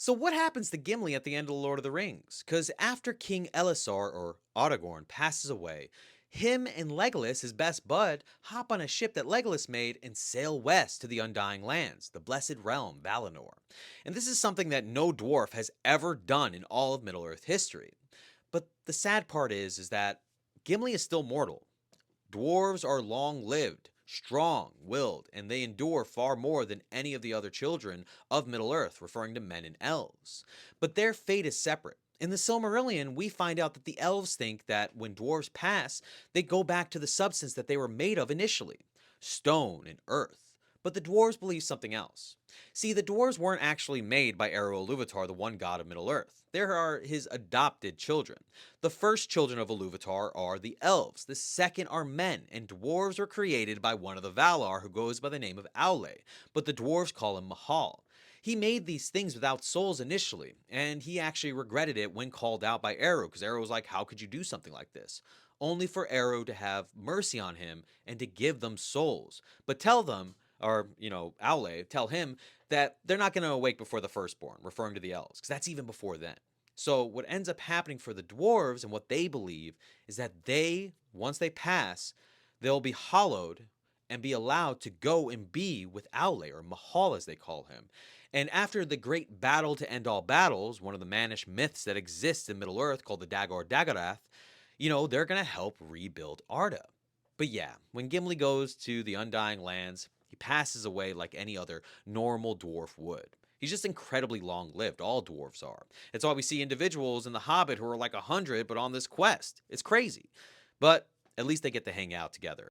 So what happens to Gimli at the end of The Lord of the Rings? Because after King Elisar, or Aragorn, passes away, him and Legolas, his best bud, hop on a ship that Legolas made and sail west to the Undying Lands, the Blessed Realm, Valinor. And this is something that no dwarf has ever done in all of Middle-earth history. But the sad part is that Gimli is still mortal. Dwarves are long lived, strong willed, and they endure far more than any of the other children of Middle Earth, referring to men and elves. But their fate is separate. In the Silmarillion, we find out that the elves think that when dwarves pass, they go back to the substance that they were made of initially, stone and earth. But the dwarves believe something else. See, the dwarves weren't actually made by Eru Ilúvatar, the one god of Middle Earth. They are his adopted children. The first children of Ilúvatar are the elves, the second are men, and dwarves were created by one of the Valar who goes by the name of Aule, but the dwarves call him Mahal. He made these things without souls initially, and he actually regretted it when called out by Eru, because Eru was like, how could you do something like this? Only for Eru to have mercy on him and to give them souls. But tell them, or, Aule, tell him that they're not going to awake before the firstborn, referring to the elves, because that's even before then. So what ends up happening for the dwarves and what they believe is that once they pass, they'll be hollowed and be allowed to go and be with Aule, or Mahal as they call him. And after the great battle to end all battles, one of the Manish myths that exists in Middle Earth called the Dagor Dagorath, they're going to help rebuild Arda. But yeah, when Gimli goes to the Undying Lands, he passes away like any other normal dwarf would. He's just incredibly long lived. All dwarves are. It's why we see individuals in The Hobbit who are like 100 but on this quest. It's crazy. But at least they get to hang out together.